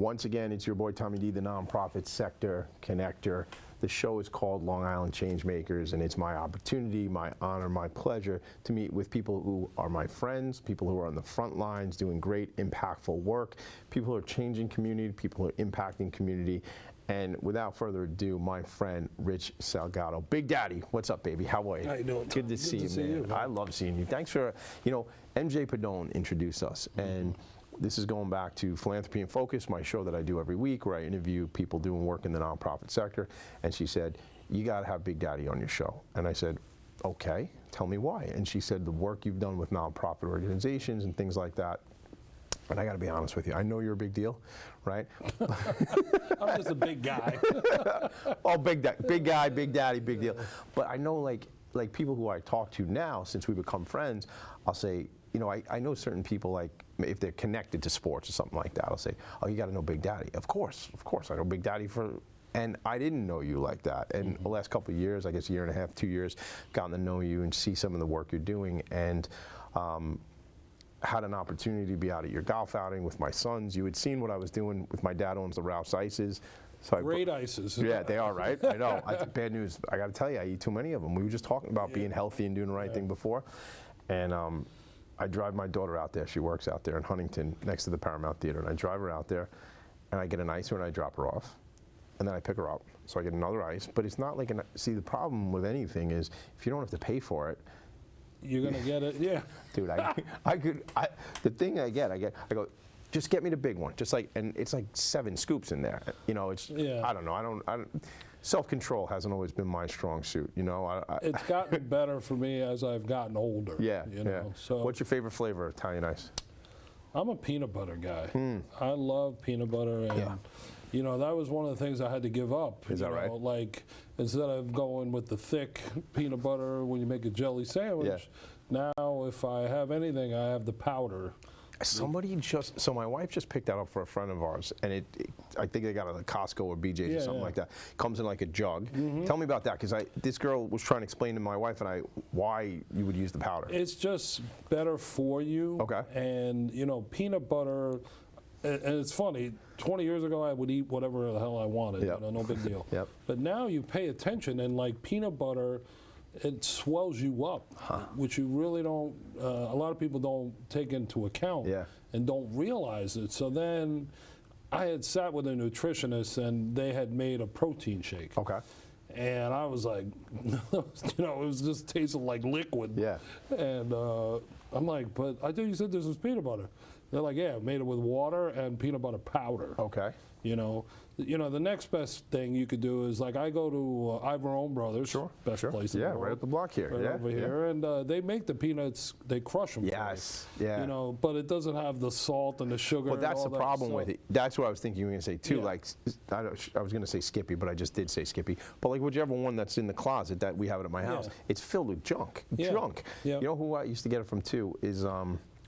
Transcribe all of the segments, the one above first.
Once again, it's your boy Tommy D, the nonprofit sector connector. The show is called Long Island Changemakers, and it's my opportunity, my honor, my pleasure to meet with people who are my friends, people who are on the front lines doing great, impactful work, people who are changing community, people who are impacting community. And without further ado, my friend Rich Salgado. Big Daddy, what's up, baby? How are you? How you doing? Good to see you, man. I love seeing you. Thanks for, MJ Padone introduced us, and this is going back to Philanthropy in Focus, my show that I do every week where I interview people doing work in the nonprofit sector. And she said, you got to have Big Daddy on your show. And I said, okay, tell me why. And she said, the work you've done with nonprofit organizations and things like that. And I got to be honest with you, I know you're a big deal, right? I'm just a big guy. Oh, big guy, Big Daddy, big deal. But I know like people who I talk to now, since we become friends, I'll say, I know certain people, like if they're connected to sports or something like that, I'll say, oh, you got to know Big Daddy. Of course, I know Big Daddy and I didn't know you like that. And the last couple of years, I guess a year and a half, 2 years, gotten to know you and see some of the work you're doing. And had an opportunity to be out at your golf outing with my sons. You had seen what I was doing with my dad owns the Rouse Ices. So Great ices. Yeah, they are, right? I know. Bad news, I got to tell you, I eat too many of them. We were just talking about being healthy and doing the right thing before. And I drive my daughter out there. She works out there in Huntington next to the Paramount Theater. And I drive her out there, and I get an icer and I drop her off. And then I pick her up. So I get another ice. But it's not like see, the problem with anything is if you don't have to pay for it, you're going to get it, yeah. Dude, the thing I go, just get me the big one. Just like, and it's like 7 scoops in there. It's, I don't know. Self-control hasn't always been my strong suit, It's gotten better for me as I've gotten older. Yeah, So what's your favorite flavor of Italian ice? I'm a peanut butter guy. I love peanut butter, and that was one of the things I had to give up. Is that right? Like instead of going with the thick peanut butter when you make a jelly sandwich, now if I have anything, I have the powder. So my wife just picked that up for a friend of ours, and I think they got it at Costco or BJ's or something like that. Comes in like a jug. Tell me about that, because this girl was trying to explain to my wife and I why you would use the powder. It's just better for you. Okay. And peanut butter, and it's funny, 20 years ago I would eat whatever the hell I wanted, no big deal. But now you pay attention, and like peanut butter, it swells you up, which you really don't, a lot of people don't take into account and don't realize it. So then I had sat with a nutritionist, and they had made a protein shake. Okay. And I was like, it was just tasting like liquid. Yeah. And I'm like, but I thought you said this was peanut butter. They're like, yeah, made it with water and peanut butter powder. Okay. The next best thing you could do is, like, I go to Ivorone Brothers, best place in the world. Right up the block here. Right over here, and they make the peanuts. They crush them. Yes. Yeah. But it doesn't have the salt and the sugar. But that's and all the problem with it. That's what I was thinking you were going to say too. Yeah. Like, I was going to say Skippy, but I just did say Skippy. But like whichever one that's in the closet that we have it at my house, it's filled with junk. Junk. Yeah. You know who I used to get it from too is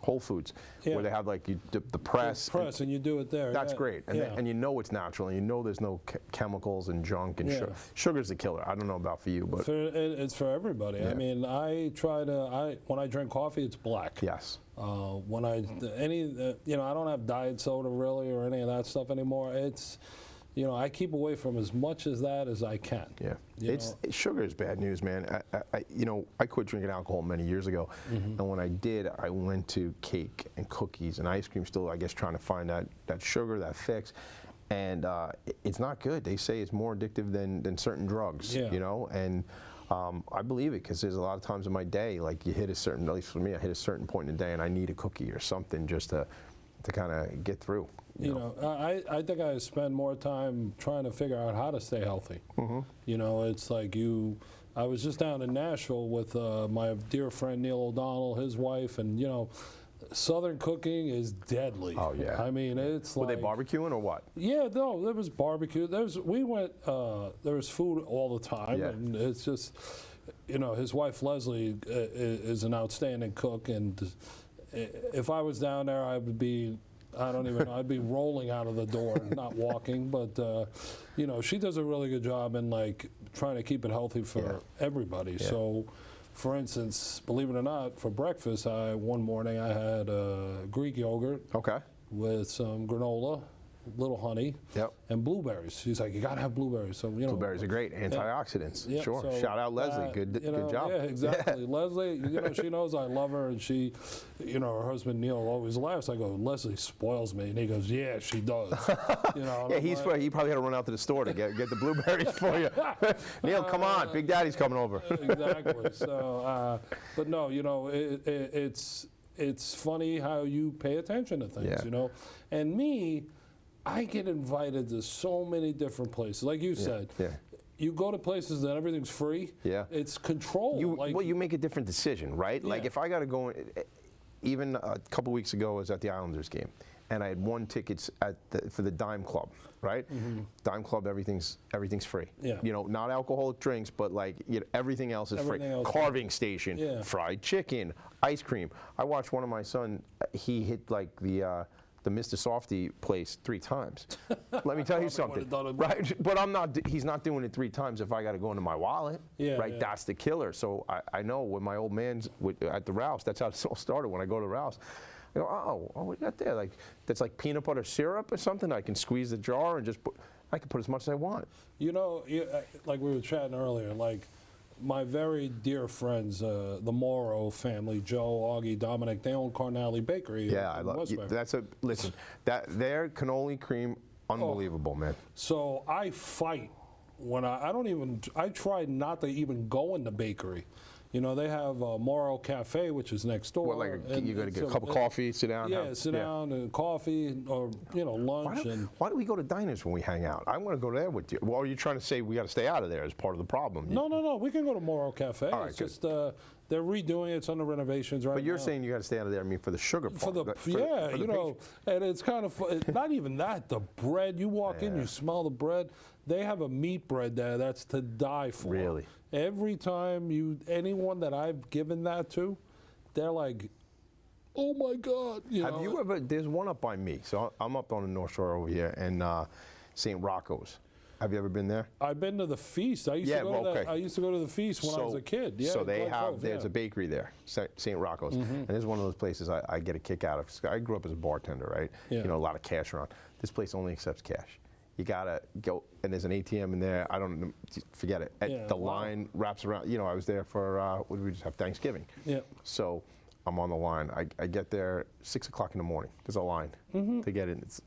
Whole Foods, where they have like the press. And you do it there. That's great, and and it's natural, and there's no chemicals and junk and sugar. Sugar's the killer. I don't know about for you, but it's for everybody. Yeah. I mean, when I drink coffee, it's black. Yes. When I don't have diet soda really or any of that stuff anymore. It's I keep away from as much as that as I can. Yeah. Sugar is bad news, man. I quit drinking alcohol many years ago, and when I did, I went to cake and cookies and ice cream, still, I guess, trying to find that sugar, that fix, and it's not good. They say it's more addictive than certain drugs, and I believe it, because there's a lot of times in my day, like you hit a certain, at least for me, I hit a certain point in the day, and I need a cookie or something just to kind of get through. I think I spend more time trying to figure out how to stay healthy. It's like I was just down in Nashville with my dear friend Neil O'Donnell, his wife, and Southern cooking is deadly. Oh yeah. I mean, it's Were like. They barbecuing or what? Yeah, no, there was barbecue. There was food all the time, and it's just, his wife Leslie is an outstanding cook, and if I was down there, I would be. I don't even know. I'd be rolling out of the door, not walking. But she does a really good job in like trying to keep it healthy for everybody. Yeah. So, for instance, believe it or not, for breakfast, one morning I had Greek yogurt with some granola little honey, and blueberries. He's like, you gotta have blueberries. So blueberries are great, antioxidants. Yeah, sure. so Shout out Leslie. Good job. Yeah, exactly. Leslie, she knows I love her, and she, her husband Neil always laughs. I go, Leslie spoils me, and he goes, yeah, she does. Yeah, he probably had to run out to the store to get the blueberries for you. Neil, come on, Big Daddy's coming over. Exactly. So, but no, it's funny how you pay attention to things, And me, I get invited to so many different places. Like you said, you go to places that everything's free. Yeah. It's control. You make a different decision, right? Like if I got to go, even a couple weeks ago, I was at the Islanders game, and I had won tickets for the Dime Club, right? Dime Club, everything's free. Yeah. Not alcoholic drinks, but like everything else is free. Carving station, fried chicken, ice cream. I watched one of my son. He hit like the Mr. Softy place 3 times. Let me tell you something, right? But he's not doing it 3 times if I got to go into my wallet, right? That's the killer. So I know when my old man's at the Rouse, that's how it all started. When I go to Rouse, I go, oh, what you got there? Like that's like peanut butter syrup or something. I can squeeze the jar and I can put as much as I want. Like we were chatting earlier, like my very dear friends, the Morrow family, Joe, Augie, Dominic, they own Carnally Bakery. Yeah, I love. Listen, their cannoli cream, unbelievable, man. So I fight when I try not to even go in the bakery. They have Morrow Cafe, which is next door. You got to get a cup of coffee, sit down. Yeah, sit down and coffee or lunch. Why do we go to diners when we hang out? I want to go there with you. Well, are you trying to say we got to stay out of there as part of the problem? No. We can go to Morrow Cafe. All right, it's just they're redoing it. It's under renovations right now. But you're saying you got to stay out of there. I mean, for the sugar part. And it's kind of not even that. The bread. You walk in, you smell the bread. They have a meat bread there that's to die for. Really? Every time anyone that I've given that to, they're like, oh my God. Have you ever, there's one up by me. So I'm up on the North Shore over here in St. Rocco's. Have you ever been there? I've been to the Feast. I used to go to the Feast when I was a kid. Yeah, so there's a bakery there, St. Rocco's. And it's one of those places I get a kick out of. I grew up as a bartender, right? Yeah. A lot of cash around. This place only accepts cash. You gotta go, and there's an ATM in there. Forget it. The line wraps around. I was there for what did we just have, Thanksgiving? Yeah. So I'm on the line. I get there 6 o'clock in the morning. There's a line to get in. It's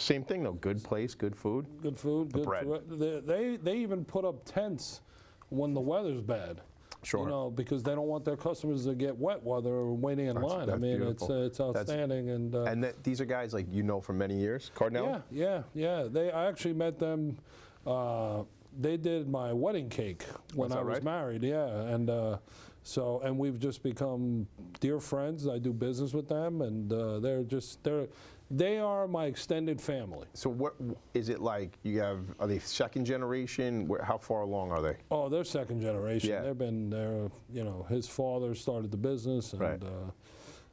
same thing though. Good place, good food. Good food. Good bread. They even put up tents when the weather's bad. Sure. Because they don't want their customers to get wet while they're waiting in line. I mean, it's outstanding. And these are guys like for many years, Cardinal? Yeah. I actually met them. They did my wedding cake when I was married. Yeah, and we've just become dear friends. I do business with them, and they are my extended family. So what is it like? Are they second generation? How far along are they? Oh, they're second generation. Yeah. They've been there. His father started the business, and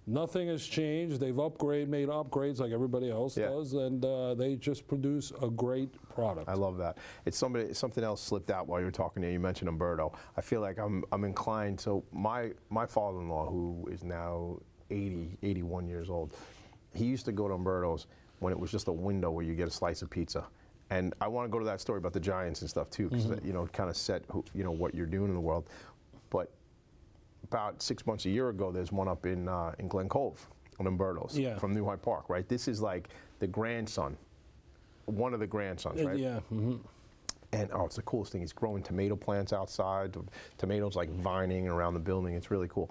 nothing has changed. They've made upgrades like everybody else does, and they just produce a great product. I love that. Something else slipped out while you were talking there. You mentioned Umberto. I feel like I'm inclined. So my father-in-law, who is now 81 years old, he used to go to Umberto's when it was just a window where you get a slice of pizza. And I want to go to that story about the Giants and stuff too, because kind of set what you're doing in the world. But about 6 months, a year ago, there's one up in Glen Cove on Umberto's from New Hyde Park, right? This is like the grandson, one of the grandsons, right? Yeah. And it's the coolest thing. He's growing tomato plants outside, tomatoes like vining around the building. It's really cool.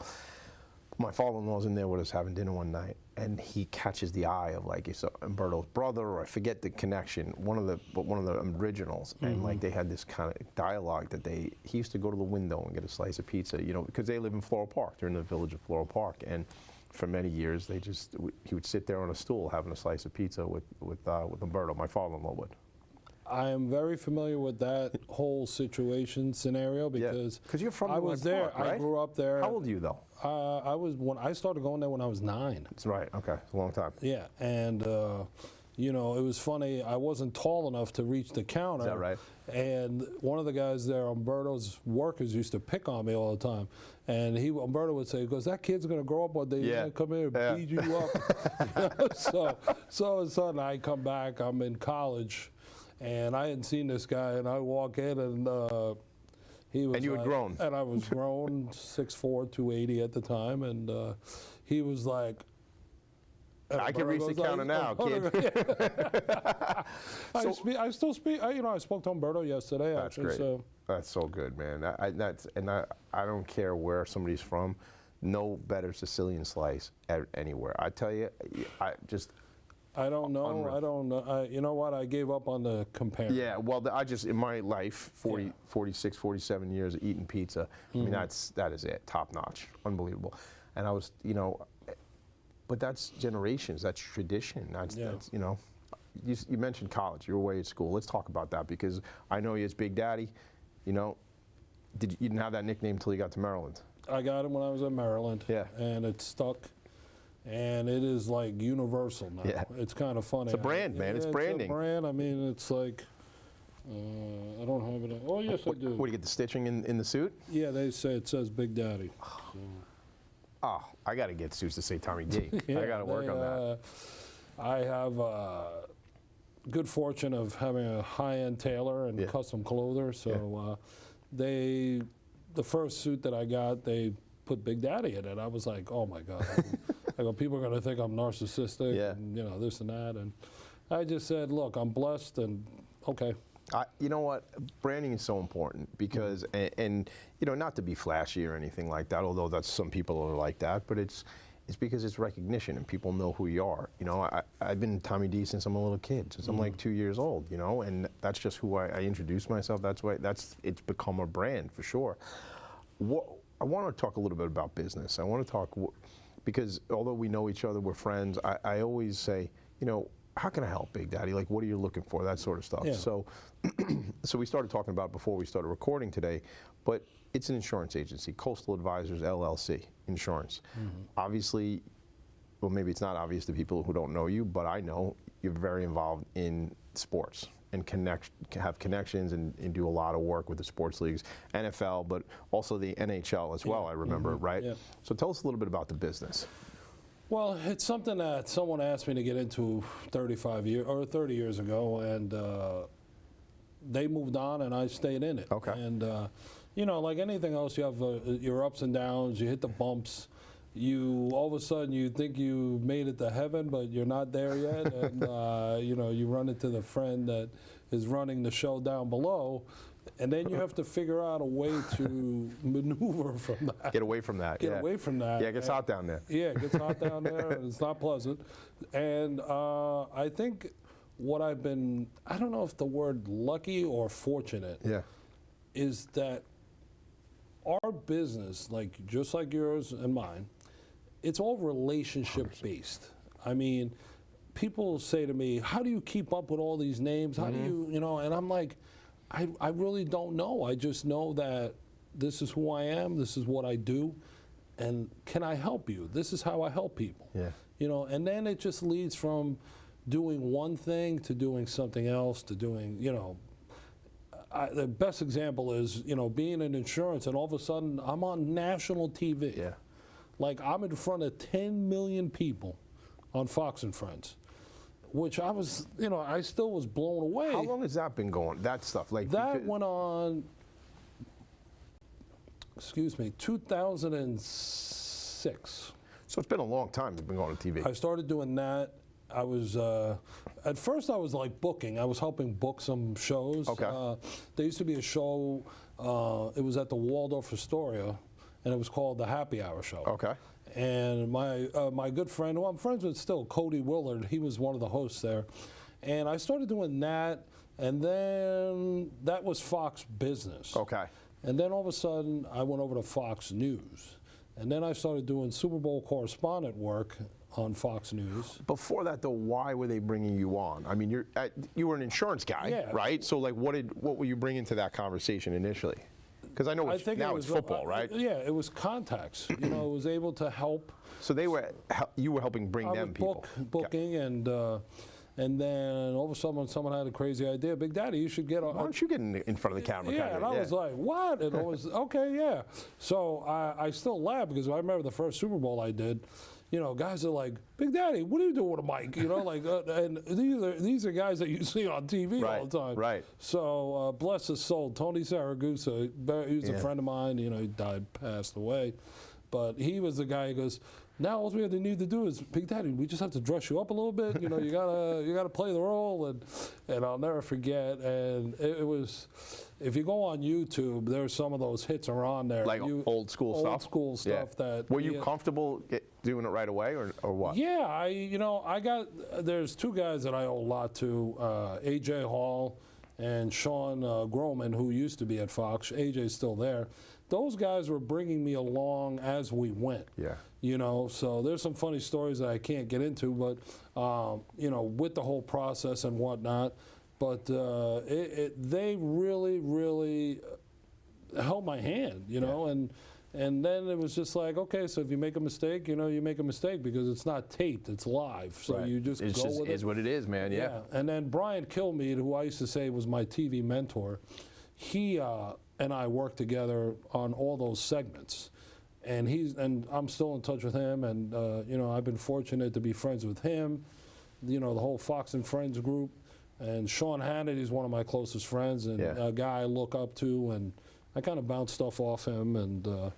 My father-in-law's in there with us having dinner one night, and he catches the eye of it's Umberto's brother, or I forget the connection, one of the originals, and they had this kind of dialogue that he used to go to the window and get a slice of pizza, because they live in Floral Park. They're in the village of Floral Park, and for many years he would sit there on a stool having a slice of pizza with Umberto. My father-in-law would. I am very familiar with that whole scenario because you're from I was there. Park, right? I grew up there. How old are you though? I started going there when I was 9. That's right. Okay, it's a long time. Yeah, and you know, it was funny. I wasn't tall enough to reach the counter. Is that right? And one of the guys there, Umberto's workers, used to pick on me all the time. And Umberto would say, he goes, that kid's going to grow up one day. He's going to come here and beat you up. So all of a sudden, I come back. I'm in college, and I hadn't seen this guy. And I walk in, and he was. And you had grown. And I was grown, 6'4", 280 at the time. And he was like, I can reach the counter now, kid. I still speak. You know, I spoke to Umberto yesterday. That's actually, great. So. That's so good, man. I don't care where somebody's from. No better Sicilian slice anywhere. I tell you, I don't know. Unreal. I don't know. You know what? I gave up on the comparison. Yeah. Well, in my life, 46, 47 years of eating pizza. I mean, that is it. Top notch. Unbelievable. And I was, you know. But that's generations, that's tradition. That's you know, you mentioned college, you were away at school. Let's talk about that because I know you as Big Daddy, you know, you didn't have that nickname until you got to Maryland. I got it when I was in Maryland. Yeah. And it stuck. And it is like universal now. Yeah. It's kind of funny. It's a brand, man. It's branding. It's a brand. I mean, it's like, I don't have it. Oh, yes, I do. What, do you get the stitching in the suit? Yeah, it says Big Daddy. So. Oh, I got to get suits to say Tommy D. Yeah, I got to work on that. I have good fortune of having a high-end tailor and custom clother. So the first suit that I got, they put Big Daddy in it. I was like, oh my God. I go, people are going to think I'm narcissistic and, you know, this and that. And I just said, look, I'm blessed and okay. You know what? Branding is so important because, and you know, not to be flashy or anything like that, although that's some people are like that, but it's because it's recognition and people know who you are. You know, I've been Tommy D since I'm a little kid, since I'm like 2 years old, you know, and that's just who I introduce myself. That's why it's become a brand for sure. I want to talk a little bit about business. I want to talk, because although we know each other, we're friends, I always say, you know, how can I help, Big Daddy? Like, what are you looking for? That sort of stuff. Yeah. So we started talking about it before we started recording today, but it's an insurance agency, Coastal Advisors LLC, insurance. Obviously, well, maybe it's not obvious to people who don't know you, but I know you're very involved in sports and have connections and do a lot of work with the sports leagues, NFL, but also the NHL as well, I remember, right? Yeah. So tell us a little bit about the business. Well, it's something that someone asked me to get into 30 years ago, and they moved on, and I stayed in it. Okay. And you know, like anything else, you have your ups and downs. You hit the bumps. All of a sudden you think you made it to heaven, but you're not there yet, and you know, you run into the friend that is running the show down below. And then you have to figure out a way to maneuver from that. Get away from that. Get away from that. Yeah, it gets hot down there. Yeah, it gets hot down there, and it's not pleasant. And I think what I've been, I don't know if the word lucky or fortunate, is that our business, like just like yours and mine, it's all relationship based. I mean, people say to me, how do you keep up with all these names? How do you, you know, and I'm like, I really don't know. I just know that this is who I am, this is what I do, and can I help you? This is how I help people. Yeah. You know, and then it just leads from doing one thing to doing something else to doing, you know, the best example is, you know, being in insurance and all of a sudden I'm on national TV. Yeah. Like I'm in front of 10 million people on Fox and Friends. Which I was, you know, I still was blown away. How long has that been going, that stuff? Like that went on, 2006. So it's been a long time you've been going to TV. I started doing that. I was, at first I was like booking. I was helping book some shows. Okay. There used to be a show, it was at the Waldorf Astoria, and it was called The Happy Hour Show. Okay. And my good friend, who I'm friends with still, Cody Willard, he was one of the hosts there. And I started doing that, and then that was Fox Business. Okay. And then all of a sudden, I went over to Fox News. And then I started doing Super Bowl correspondent work on Fox News. Before that, though, why were they bringing you on? I mean, you were an insurance guy, right? So, like, what were you bringing to that conversation initially? Because I know now it's football, right? Yeah, it was contacts. You know, it was able to help. So you were helping bring them people. Booking, and And then all of a sudden, someone had a crazy idea. Big Daddy, you should get on. Why don't you get in front of the camera? Yeah, and I was like, what? And I was, okay, yeah. So I still laugh because I remember the first Super Bowl I did. You know, guys are like, Big Daddy, what are you doing with a mic? You know, like, and these are guys that you see on TV all the time. Right. So bless his soul, Tony Saragusa, he was a friend of mine. You know, he passed away, but he was the guy who goes, now all we need to do is, Big Daddy, we just have to dress you up a little bit. You know, you gotta play the role, and I'll never forget. And it was, if you go on YouTube, there's some of those hits are on there. Like old school stuff. Old school stuff that. Were you comfortable doing it right away, or what? Yeah, there's two guys that I owe a lot to, AJ Hall and Sean Groman, who used to be at Fox. AJ's still there. Those guys were bringing me along as we went. Yeah. You know, so there's some funny stories that I can't get into, but, you know, with the whole process and whatnot. But they really, really held my hand, you know, and then it was just like, okay, so if you make a mistake, you know, you make a mistake because it's not taped, it's live. So you just go with it. It's what it is, man, yeah. And then Brian Kilmeade, who I used to say was my TV mentor, he and I worked together on all those segments. And I'm still in touch with him, and you know, I've been fortunate to be friends with him, you know, the whole Fox and Friends group, and Sean Hannity is one of my closest friends, and a guy I look up to, and I kind of bounce stuff off him, and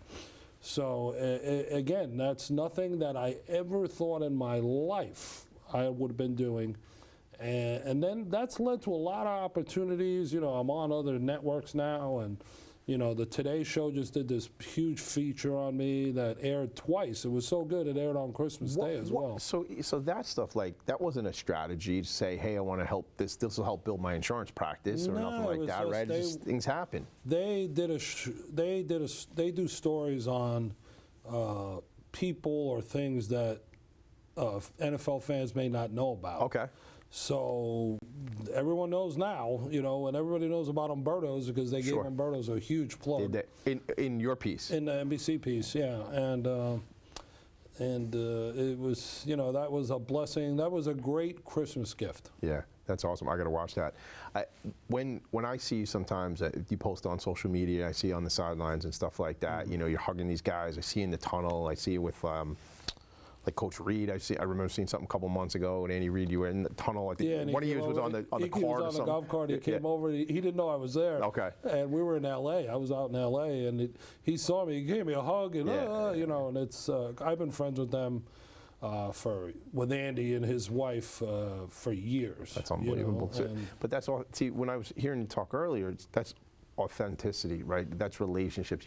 so again, that's nothing that I ever thought in my life I would have been doing, and then that's led to a lot of opportunities. You know, I'm on other networks now, and you know, the Today Show just did this huge feature on me that aired twice. It was so good, it aired on Christmas Day as well. So that stuff, like, that wasn't a strategy to say, hey, I want to help this will help build my insurance practice or nothing like that, right? Just things happen. They do stories on people or things that NFL fans may not know about. Okay. So everyone knows now, you know, and everybody knows about Umberto's because they gave Umberto's a huge plug. In your piece? In the NBC piece, yeah. And it was, you know, that was a blessing. That was a great Christmas gift. Yeah, that's awesome. I got to watch that. When I see you sometimes, you post on social media, I see you on the sidelines and stuff like that. You know, you're hugging these guys. I see you in the tunnel. I see you with like Coach Reed. I remember seeing something a couple months ago, and Andy Reid, you were in the tunnel. I think one of you was on the cart or something. He was on the golf cart. He came over. He didn't know I was there. Okay. And we were in L.A. I was out in L.A. and he saw me. He gave me a hug, and you know. And it's I've been friends with them with Andy and his wife for years. That's unbelievable. You know, but that's all. See, when I was hearing you talk earlier, that's authenticity, right? That's relationships.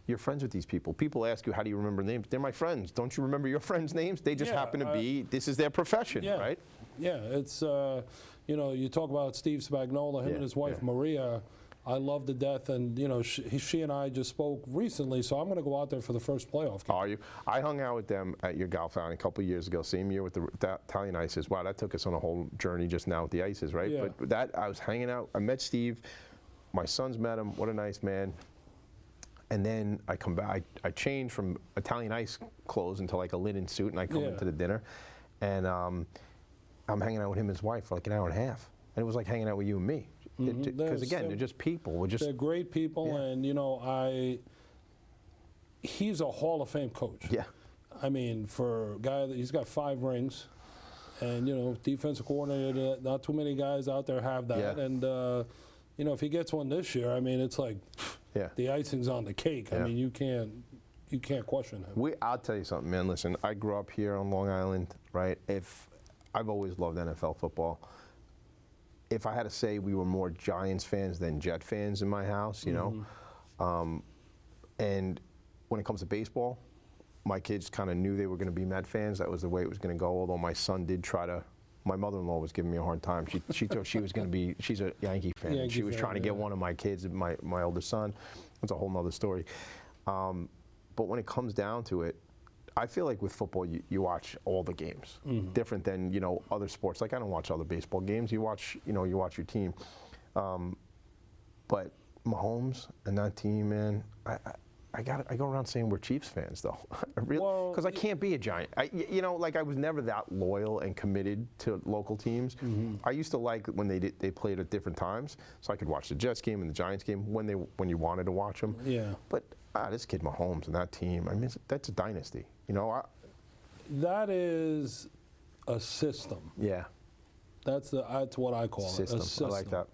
You're friends with these people. People ask you, how do you remember names? They're my friends. Don't you remember your friends' names? They just happen to be, this is their profession, right? Yeah, it's, you know, you talk about Steve Spagnuolo, him and his wife Maria, I love to death, and you know, she and I just spoke recently, so I'm going to go out there for the first playoff game. Are you? I hung out with them at your golf outing a couple of years ago, same year with the Italian Ices. Wow, that took us on a whole journey just now with the Ices, right? Yeah. But that, I was hanging out, I met Steve, my sons met him, what a nice man. And then I come back, I change from Italian Ice clothes into like a linen suit, and I come into the dinner, and I'm hanging out with him and his wife for like an hour and a half. And it was like hanging out with you and me. Because again, they're just people. They're great people, and you know, he's a Hall of Fame coach. Yeah. I mean, for a guy he's got 5 rings, and you know, defensive coordinator. Not too many guys out there have that, and you know, if he gets one this year, I mean, it's like the icing's on the cake. I mean, you can't question him. I'll tell you something, man. Listen, I grew up here on Long Island, right? I've always loved NFL football. If I had to say, we were more Giants fans than Jet fans in my house, you know. And when it comes to baseball, my kids kind of knew they were going to be Met fans. That was the way it was going to go. Although my son did try to. My mother-in-law was giving me a hard time. She thought she was going to be. She's a Yankee fan. She was trying to get one of my kids, my older son. That's a whole nother story. But when it comes down to it, I feel like with football, you watch all the games. Different than, you know, other sports. Like, I don't watch other baseball games. You watch your team. But Mahomes and that team, man, I go around saying we're Chiefs fans though, because Well, I can't be a Giant. You know, like I was never that loyal and committed to local teams. I used to like when they played at different times, so I could watch the Jets game and the Giants game when you wanted to watch them. Yeah. But this kid Mahomes and that team, I mean, that's a dynasty. You know. That is a system. Yeah. That's what I call it. A system. I like that.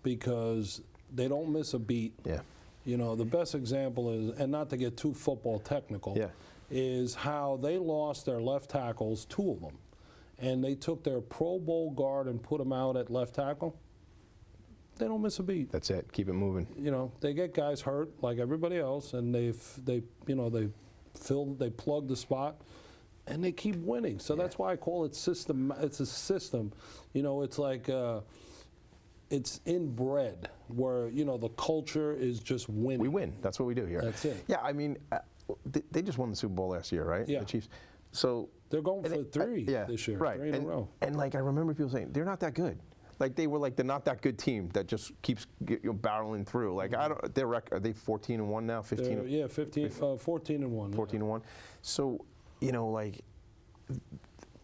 Because they don't miss a beat. Yeah. You know, the best example is, and not to get too football technical, is how they lost their left tackles, 2 of them, and they took their Pro Bowl guard and put him out at left tackle. They don't miss a beat. That's it. Keep it moving. You know, they get guys hurt like everybody else, and they plug the spot, and they keep winning. So that's why I call it system. It's a system. You know, it's like. It's inbred, where the culture is just winning. We win. That's what we do here. That's it. Yeah, I mean, they just won the Super Bowl last year, right? Yeah. The Chiefs. So they're going for 3 this year, right? 3 in a row. And like I remember people saying they're not that good. Like they were like the not that good team that just keeps barreling through. Like I don't. Their record, are they 14-1 now? 15. Yeah, 14-1. 14-1. So like.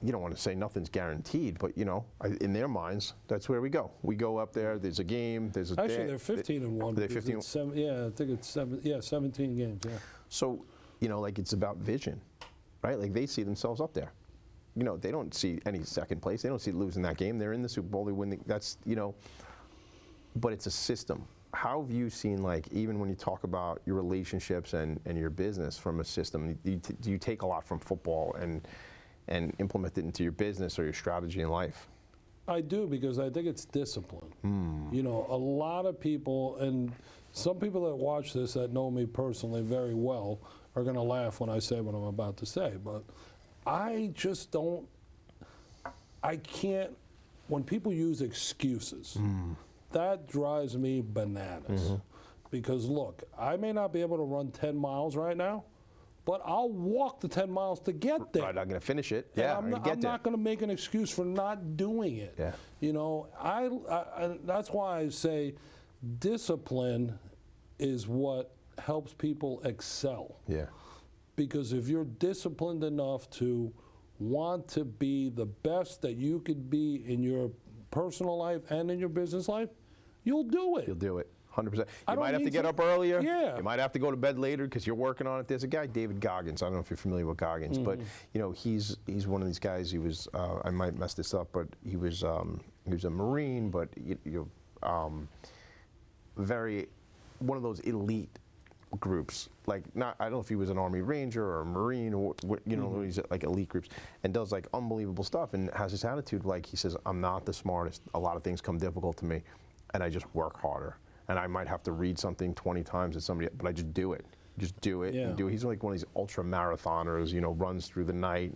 You don't want to say nothing's guaranteed, but in their minds, that's where we go. We go up there. There's a game. There's a actually they're 15-1. They're 15. Yeah, I think it's 17 games. Yeah. So like it's about vision, right? Like they see themselves up there. They don't see any second place. They don't see losing that game. They're in the Super Bowl. They win. That's but it's a system. How have you seen, like, even when you talk about your relationships and your business from a system? Do you take a lot from football and implement it into your business or your strategy in life? I do, because I think it's discipline. A lot of people, and some people that watch this that know me personally very well are going to laugh when I say what I'm about to say, but I just don't, I can't, when people use excuses, that drives me bananas. Because look, I may not be able to run 10 miles right now, but I'll walk the 10 miles to get there. Right, I'm going to finish it. And Yeah, I'm not going to make an excuse for not doing it. Yeah. That's why I say discipline is what helps people excel. Yeah. Because if you're disciplined enough to want to be the best that you could be in your personal life and in your business life, you'll do it. You'll do it. 100%. You might have to get up earlier. Yeah. You might have to go to bed later because you're working on it. There's a guy, David Goggins. I don't know if you're familiar with Goggins, but he's one of these guys. He was I might mess this up, but he was a Marine, but very one of those elite groups. Like I don't know if he was an Army Ranger or a Marine or he's like elite groups and does like unbelievable stuff and has this attitude like he says, I'm not the smartest. A lot of things come difficult to me, and I just work harder. And I might have to read something 20 times at somebody, but I just do it. Just do it and do it. He's like one of these ultra marathoners, runs through the night.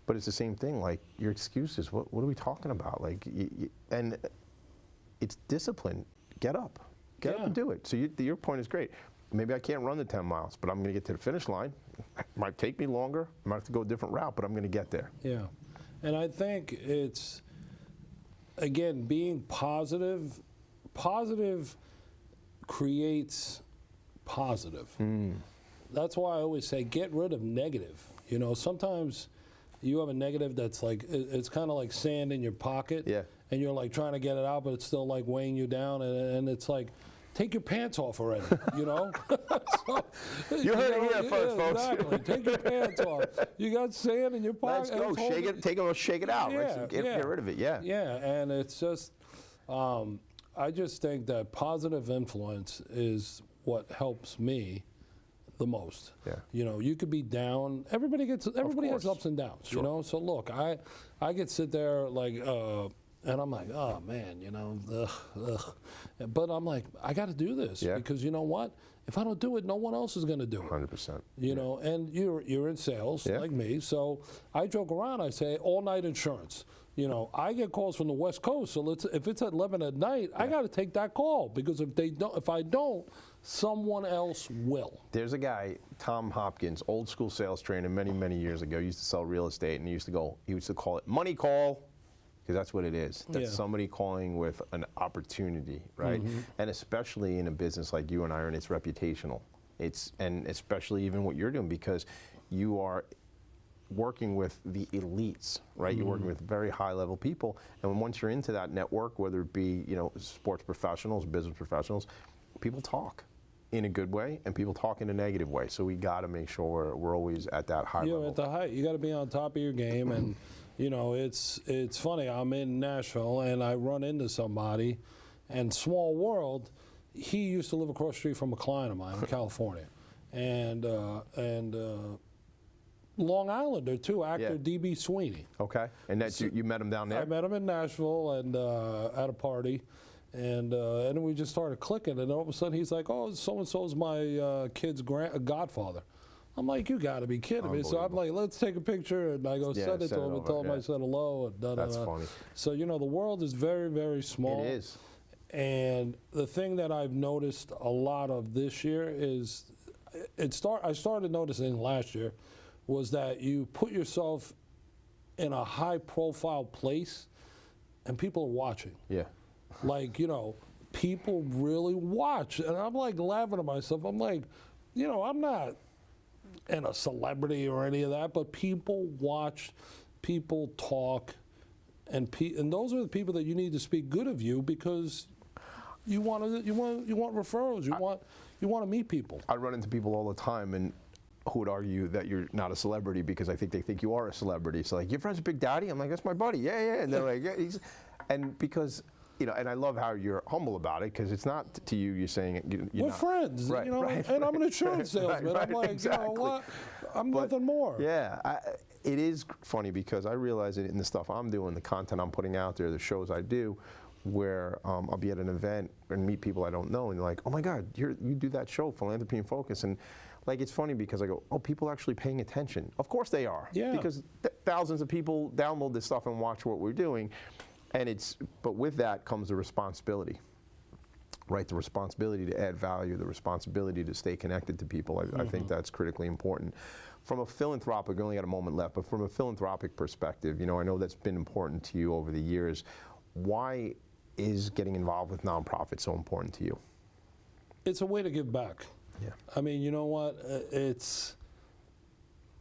But it's the same thing. Like your excuses. What are we talking about? Like, and it's discipline. Get up and do it. So your point is great. Maybe I can't run the 10 miles, but I'm going to get to the finish line. It might take me longer. I might have to go a different route, but I'm going to get there. Yeah, and I think it's again being positive. Positive creates positive. That's why I always say get rid of negative. Sometimes you have a negative that's like, it's kind of like sand in your pocket. Yeah. And you're like trying to get it out, but it's still like weighing you down. And it's like, take your pants off already, So, you heard it here first, folks. Exactly. Take your pants off. You got sand in your pocket. Let's go. Shake it. Take it. Shake it out. Yeah, Get rid of it. Yeah. Yeah. And it's just, I just think that positive influence is what helps me the most. Yeah. You could be down. Everybody has ups and downs. Sure. So look, I could sit there like, and I'm like, oh man, ugh. But I'm like, I got to do this because you know what? If I don't do it, no one else is going to do it. 100%. And you're in sales like me, so I joke around. I say all night insurance. I get calls from the West Coast, so if it's at 11 at night, I got to take that call because if I don't, someone else will. There's a guy, Tom Hopkins, old school sales trainer, many, many years ago. He used to sell real estate, and he used to call it money call, because that's what it is. That's somebody calling with an opportunity, right? And especially in a business like you and I are in, it's reputational. And especially even what you're doing, because you are working with the elites, right? You're working with very high level people, and once you're into that network, whether it be sports professionals, business professionals, people talk in a good way and people talk in a negative way. So we got to make sure we're always at that high level. At the height, you got to be on top of your game, and it's funny. I'm in Nashville and I run into somebody, and small world. He used to live across the street from a client of mine in California, and Long Islander too, actor D.B. Sweeney. Okay, and that you met him down there? I met him in Nashville and at a party, and then we just started clicking, and all of a sudden he's like, "Oh, so and so's my kid's godfather." I'm like, "You got to be kidding me!" So I'm like, "Let's take a picture," and I go send it to him and tell him I said hello. And That's funny. So the world is very, very small. It is. And the thing that I've noticed a lot of this year is, I started noticing last year, was that you put yourself in a high-profile place, and people are watching. Yeah. Like, people really watch. And I'm like laughing to myself. I'm like, I'm not a celebrity or any of that, but people watch, people talk, and those are the people that you need to speak good of you, because you want referrals. You want to meet people. I run into people all the time, and who would argue that you're not a celebrity, because I think they think you are a celebrity. So like, your friend's Big Daddy? I'm like, that's my buddy. Yeah. And they're like, yeah, and because, and I love how you're humble about it, because it's not to you, you're saying you're We're not friends, right, and I'm an insurance salesman. Right, I'm like, exactly. You know what? I'm nothing more. Yeah, it is funny, because I realize it in the stuff I'm doing, the content I'm putting out there, the shows I do, where I'll be at an event and meet people I don't know, and they're like, "Oh my God, you do that show, Philanthropy in Focus," and like, it's funny because I go, "Oh, people are actually paying attention." Of course they are, because thousands of people download this stuff and watch what we're doing, but with that comes the responsibility, right? The responsibility to add value, the responsibility to stay connected to people. I think that's critically important. From a philanthropic, we only got a moment left, but from a philanthropic perspective, I know that's been important to you over the years. Why is getting involved with nonprofits so important to you? It's a way to give back. Yeah. I mean, you know what?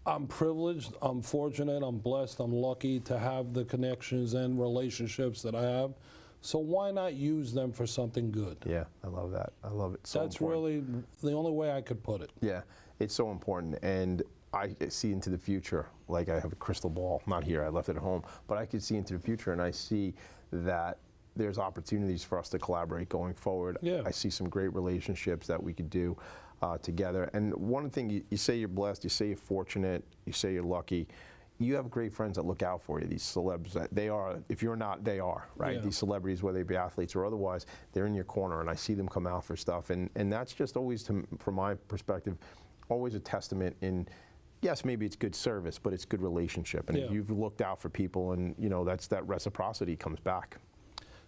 I'm privileged, I'm fortunate, I'm blessed, I'm lucky to have the connections and relationships that I have. So why not use them for something good? Yeah, I love that. I love it. So That's important. really the only way I could put it. Yeah, it's so important. And I see into the future, like I have a crystal ball, not here, I left it at home, but I can see into the future, and I see that there's opportunities for us to collaborate going forward. Yeah. I see some great relationships that we could do together. And one thing, you say you're blessed, you say you're fortunate, you say you're lucky. You have great friends that look out for you. These celebs, they are, if you're not, they are, right? Yeah. These celebrities, whether they be athletes or otherwise, they're in your corner, and I see them come out for stuff. And that's just always, from my perspective, always a testament in, yes, maybe it's good service, but it's good relationship. And if you've looked out for people, and that's that reciprocity comes back.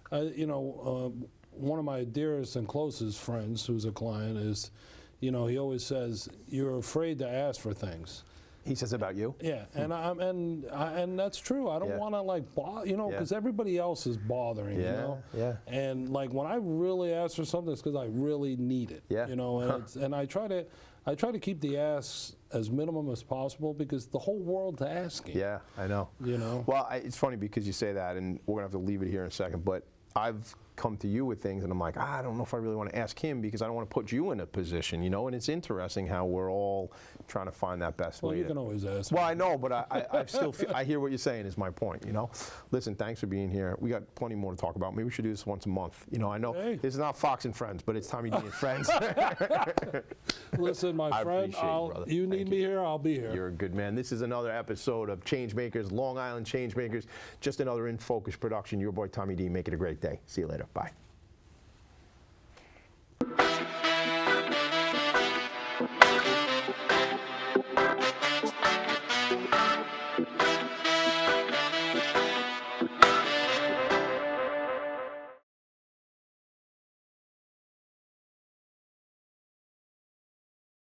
One of my dearest and closest friends, who's a client, is, he always says, "You're afraid to ask for things." He says about you? Yeah, and that's true. I don't want to because everybody else is bothering. Yeah. And like, when I really ask for something, it's because I really need it. Yeah. And I try to keep the asks as minimum as possible, because the whole world's asking. Yeah, I know. Well, it's funny because you say that, and we're gonna have to leave it here in a second, but I've come to you with things, and I'm like, I don't know if I really want to ask him, because I don't want to put you in a position, and it's interesting how we're all trying to find that best way. Well, you can always ask. Well, I know, but I still feel, I hear what you're saying is my point, Listen, thanks for being here. We got plenty more to talk about. Maybe we should do this once a month. I know this is not Fox and Friends, but it's Tommy D and Friends. Listen, my friend, you need me here, I'll be here. You're a good man. This is another episode of Changemakers, Long Island Changemakers. Just another In Focus production. Your boy Tommy D. Make it a great day. See you later. Bye.